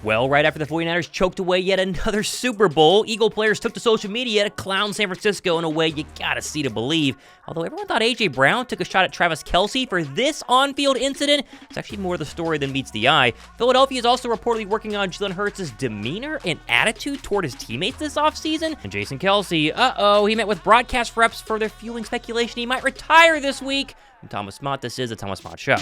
Well, right after the 49ers choked away yet another Super Bowl, Eagle players took to social media to clown San Francisco in a way you gotta see to believe. Although everyone thought A.J. Brown took a shot at Travis Kelce for this on-field incident, it's actually more the story than meets the eye. Philadelphia is also reportedly working on Jalen Hurts' demeanor and attitude toward his teammates this offseason. And Jason Kelce, he met with broadcast reps further fueling speculation he might retire this week. I'm Thomas Mott, this is the Thomas Mott Show.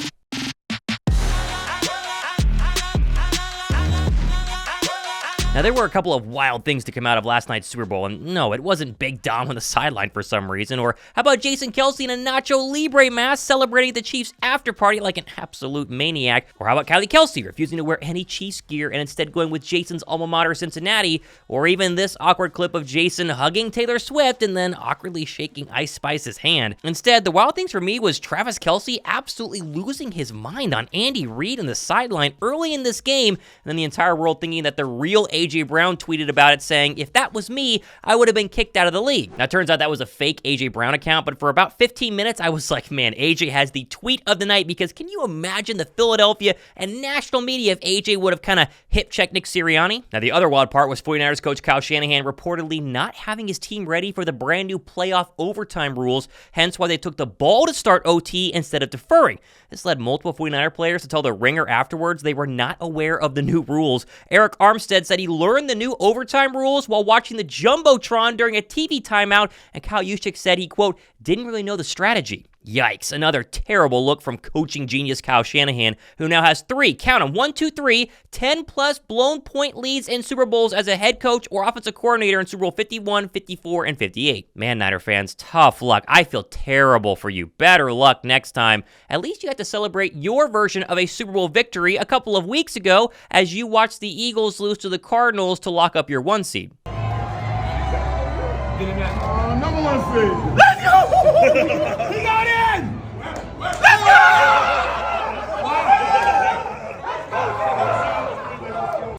Now, there were a couple of wild things to come out of last night's Super Bowl, and no, it wasn't Big Dom on the sideline for some reason, or how about Jason Kelce in a Nacho Libre mask celebrating the Chiefs after party like an absolute maniac, or how about Kelce refusing to wear any Chiefs gear and instead going with Jason's alma mater, Cincinnati, or even this awkward clip of Jason hugging Taylor Swift and then awkwardly shaking Ice Spice's hand. Instead, the wild things for me was Travis Kelce absolutely losing his mind on Andy Reid on the sideline early in this game, and then the entire world thinking that the real A.J. Brown tweeted about it saying, if that was me, I would have been kicked out of the league. Now, it turns out that was a fake A.J. Brown account, but for about 15 minutes, I was like, man, A.J. has the tweet of the night, because can you imagine the Philadelphia and national media if A.J. would have kind of hip-checked Nick Sirianni? Now, the other wild part was 49ers coach Kyle Shanahan reportedly not having his team ready for the brand new playoff overtime rules, hence why they took the ball to start OT instead of deferring. This led multiple 49er players to tell the Ringer afterwards they were not aware of the new rules. Eric Armstead said he learned the new overtime rules while watching the Jumbotron during a TV timeout, and Kyle Juszczyk said he, quote, didn't really know the strategy. Yikes, another terrible look from coaching genius Kyle Shanahan, who now has 10-plus blown point leads in Super Bowls as a head coach or offensive coordinator in Super Bowl 51, 54, and 58. Man, Niner fans, tough luck. I feel terrible for you. Better luck next time. At least you got to celebrate your version of a Super Bowl victory a couple of weeks ago as you watched the Eagles lose to the Cardinals to lock up your 1 seed. Number 1 seed. Let's go! He got in! Let's go!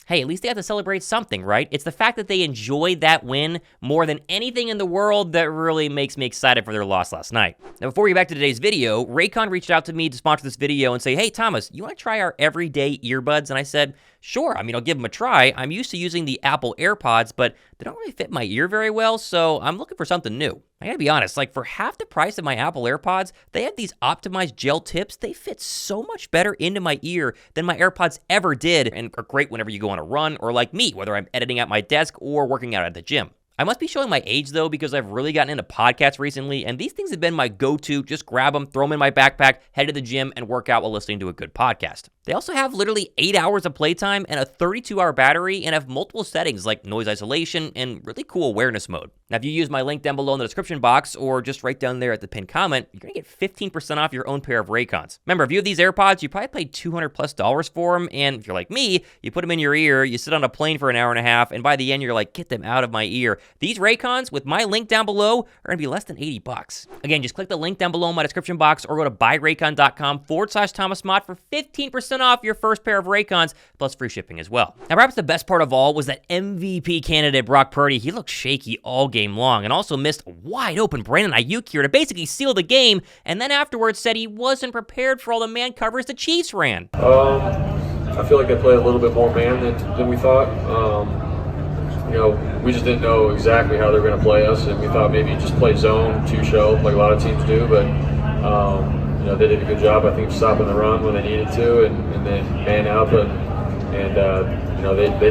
Hey, at least they have to celebrate something, right? It's the fact that they enjoyed that win more than anything in the world that really makes me excited for their loss last night. Now, before we get back to today's video, Raycon reached out to me to sponsor this video and say, hey, Thomas, you want to try our everyday earbuds? And I said, sure, I'll give them a try. I'm used to using the Apple AirPods, but they don't really fit my ear very well, so I'm looking for something new. I gotta be honest, for half the price of my Apple AirPods, they have these optimized gel tips. They fit so much better into my ear than my AirPods ever did, and are great whenever you go on a run, or like me, whether I'm editing at my desk or working out at the gym. I must be showing my age, though, because I've really gotten into podcasts recently, and these things have been my go-to. Just grab them, throw them in my backpack, head to the gym, and work out while listening to a good podcast. They also have literally 8 hours of playtime and a 32-hour battery, and have multiple settings like noise isolation and really cool awareness mode. Now, if you use my link down below in the description box, or just right down there at the pinned comment, you're going to get 15% off your own pair of Raycons. Remember, if you have these AirPods, you probably paid $200+ for them, and if you're like me, you put them in your ear, you sit on a plane for an hour and a half, and by the end, you're like, get them out of my ear. These Raycons, with my link down below, are going to be less than $80. Again, just click the link down below in my description box, or go to buyraycon.com/Thomas Mott for 15% off your first pair of Raycons, plus free shipping as well. Now, perhaps the best part of all was that MVP candidate Brock Purdy. He looked shaky all game long, and also missed wide open Brandon Ayuk here to basically seal the game, and then afterwards said he wasn't prepared for all the man covers the Chiefs ran. I feel like they played a little bit more man than we thought. We just didn't know exactly how they were going to play us, and we thought maybe just play zone, 2 show, like a lot of teams do, but they did a good job, I think, stopping the run when they needed to, and then man out, they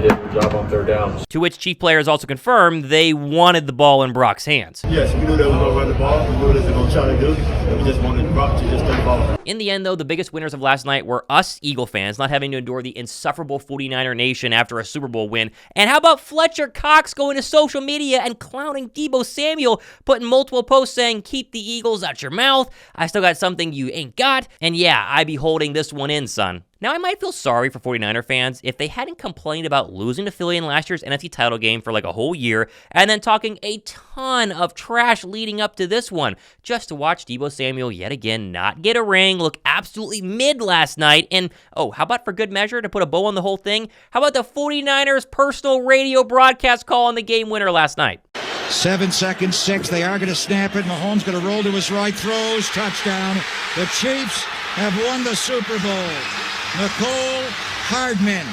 did a good job on 3rd downs. To which Chief players also confirmed they wanted the ball in Brock's hands. Yes, we knew they were going to run the ball. We knew what they were going to try to do, and we just wanted Brock to just take the ball. In the end, though, the biggest winners of last night were us Eagle fans, not having to endure the insufferable 49er nation after a Super Bowl win. And how about Fletcher Cox going to social media and clowning Deebo Samuel, putting multiple posts saying, keep the Eagles out your mouth, I still got something you ain't got, and yeah, I be holding this one in, son. Now, I might feel sorry for 49er fans if they hadn't complained about losing to Philly in last year's NFC title game for like a whole year, and then talking a ton of trash leading up to this one, just to watch Deebo Samuel yet again not get a ring, look absolutely mid last night, and how about for good measure, to put a bow on the whole thing, how about the 49ers personal radio broadcast call on the game winner last night? 7 seconds, 6, they are going to snap it, Mahomes going to roll to his right, throws, touchdown. The Chiefs have won the Super Bowl. Nicole Hardman.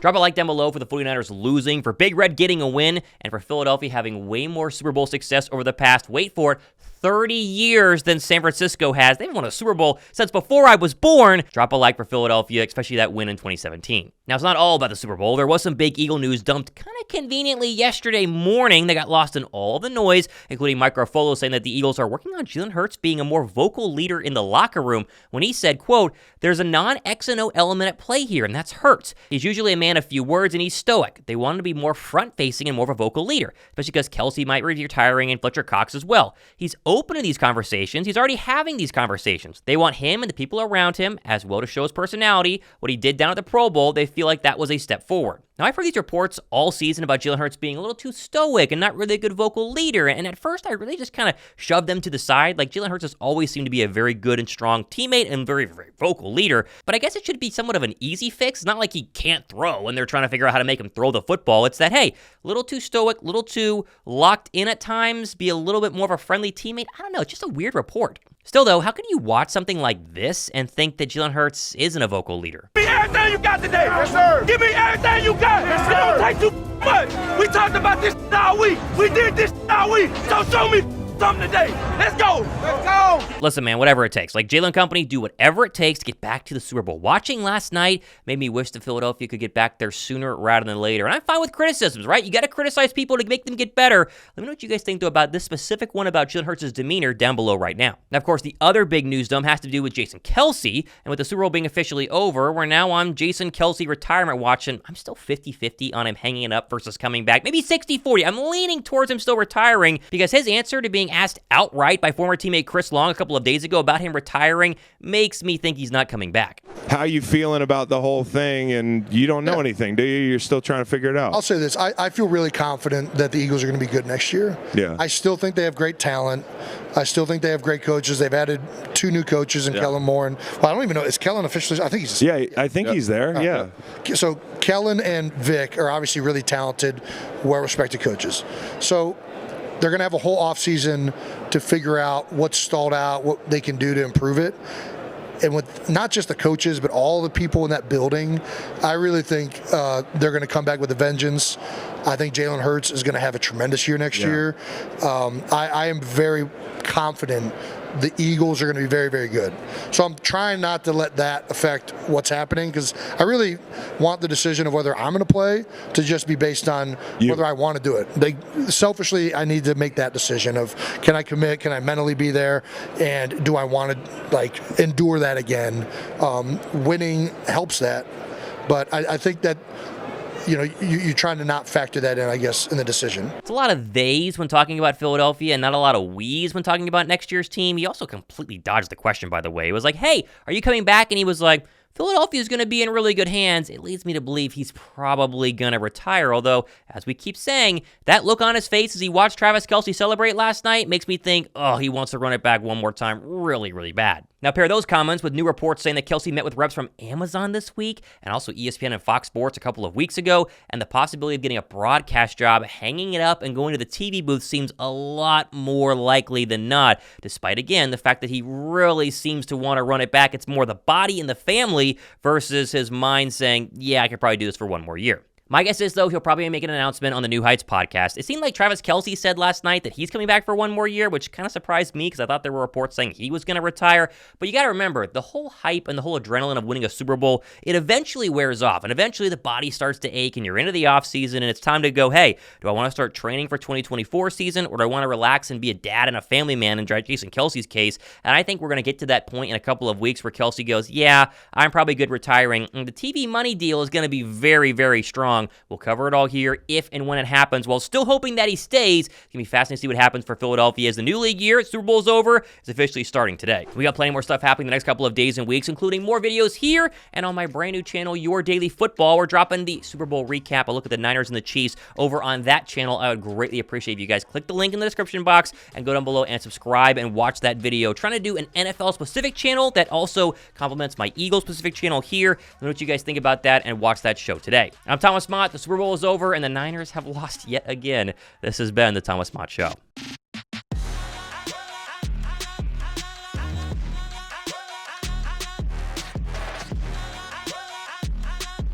Drop a like down below for the 49ers losing, for Big Red getting a win, and for Philadelphia having way more Super Bowl success over the past, wait for it, 30 years than San Francisco has. They've won a Super Bowl since before I was born. Drop a like for Philadelphia, especially that win in 2017. Now, it's not all about the Super Bowl. There was some big Eagle news dumped kind of conveniently yesterday morning that got lost in all the noise, including Mike Garafolo saying that the Eagles are working on Jalen Hurts being a more vocal leader in the locker room when he said, quote, "There's a non-X and O element at play here, and that's Hurts. He's usually a man of few words, and he's stoic. They want him to be more front-facing and more of a vocal leader, especially because Kelce might be retiring and Fletcher Cox as well. He's open to these conversations. He's already having these conversations. They want him and the people around him as well to show his personality. What he did down at the Pro Bowl, they feel like that was a step forward." Now, I've heard these reports all season about Jalen Hurts being a little too stoic and not really a good vocal leader, and at first I really just kind of shoved them to the side. Like, Jalen Hurts has always seemed to be a very good and strong teammate and very, very vocal leader, but I guess it should be somewhat of an easy fix. It's not like he can't throw and they're trying to figure out how to make him throw the football. It's that, hey, a little too stoic, a little too locked in at times, be a little bit more of a friendly teammate. I don't know, it's just a weird report. Still, though, how can you watch something like this and think that Jalen Hurts isn't a vocal leader? Give me everything you got today. Yes, sir. Give me everything you got. Yes, sir. It don't take too much. We talked about this all week. We did this all week. So show me something today. Let's go. Let's go. Listen, man, whatever it takes. Like, Jalen Company, do whatever it takes to get back to the Super Bowl. Watching last night made me wish that Philadelphia could get back there sooner rather than later. And I'm fine with criticisms, right? You got to criticize people to make them get better. Let me know what you guys think, though, about this specific one about Jalen Hurts' demeanor down below right now. Now, of course, the other big news dump has to do with Jason Kelce. And with the Super Bowl being officially over, we're now on Jason Kelce retirement watch. And I'm still 50-50 on him hanging it up versus coming back. Maybe 60-40. I'm leaning towards him still retiring because his answer to being asked outright by former teammate Chris Long a couple of days ago about him retiring makes me think he's not coming back. How you feeling about the whole thing? And you don't know anything, do you? You're still trying to figure it out. I'll say this. I feel really confident that the Eagles are going to be good next year. Yeah. I still think they have great talent. I still think they have great coaches. They've added 2 new coaches in Kellen Moore. And, well, I don't even know. Is Kellen officially? I think he's. Yeah, I think he's there. Yeah. So Kellen and Vic are obviously really talented, well-respected coaches. So they're going to have a whole offseason to figure out what's stalled out, what they can do to improve it. And with not just the coaches, but all the people in that building, I really think they're going to come back with a vengeance. I think Jalen Hurts is going to have a tremendous year next year. I am very confident the Eagles are going to be very, very good. So I'm trying not to let that affect what's happening because I really want the decision of whether I'm going to play to just be based on whether I want to do it. Selfishly, I need to make that decision of can I commit, can I mentally be there, and do I want to endure that again. Winning helps that, but I think that you're trying to not factor that in, I guess, in the decision. It's a lot of theys when talking about Philadelphia and not a lot of we's when talking about next year's team. He also completely dodged the question, by the way. It was like, hey, are you coming back? And he was like, Philadelphia is going to be in really good hands. It leads me to believe he's probably going to retire, although, as we keep saying, that look on his face as he watched Travis Kelce celebrate last night makes me think, oh, he wants to run it back one more time really, really bad. Now, pair those comments with new reports saying that Kelce met with reps from Amazon this week and also ESPN and Fox Sports a couple of weeks ago, and the possibility of getting a broadcast job, hanging it up, and going to the TV booth seems a lot more likely than not, despite, again, the fact that he really seems to want to run it back. It's more the body and the family versus his mind saying, yeah, I could probably do this for one more year. My guess is, though, he'll probably make an announcement on the New Heights podcast. It seemed like Travis Kelce said last night that he's coming back for one more year, which kind of surprised me because I thought there were reports saying he was going to retire. But you got to remember, the whole hype and the whole adrenaline of winning a Super Bowl, it eventually wears off. And eventually the body starts to ache and you're into the offseason and it's time to go, hey, do I want to start training for 2024 season or do I want to relax and be a dad and a family man in Jason Kelce's case? And I think we're going to get to that point in a couple of weeks where Kelce goes, yeah, I'm probably good retiring. And the TV money deal is going to be very, very strong. We'll cover it all here if and when it happens, while still hoping that he stays. It's going to be fascinating to see what happens for Philadelphia as the new league year, Super Bowl's over, is officially starting today. We got plenty more stuff happening the next couple of days and weeks, including more videos here and on my brand new channel, Your Daily Football. We're dropping the Super Bowl recap, a look at the Niners and the Chiefs over on that channel. I would greatly appreciate if you guys click the link in the description box and go down below and subscribe and watch that video. Trying to do an NFL-specific channel that also complements my Eagles-specific channel here. Let me know what you guys think about that and watch that show today. I'm Thomas Mott. The Super Bowl is over, and the Niners have lost yet again. This has been the Thomas Mott Show.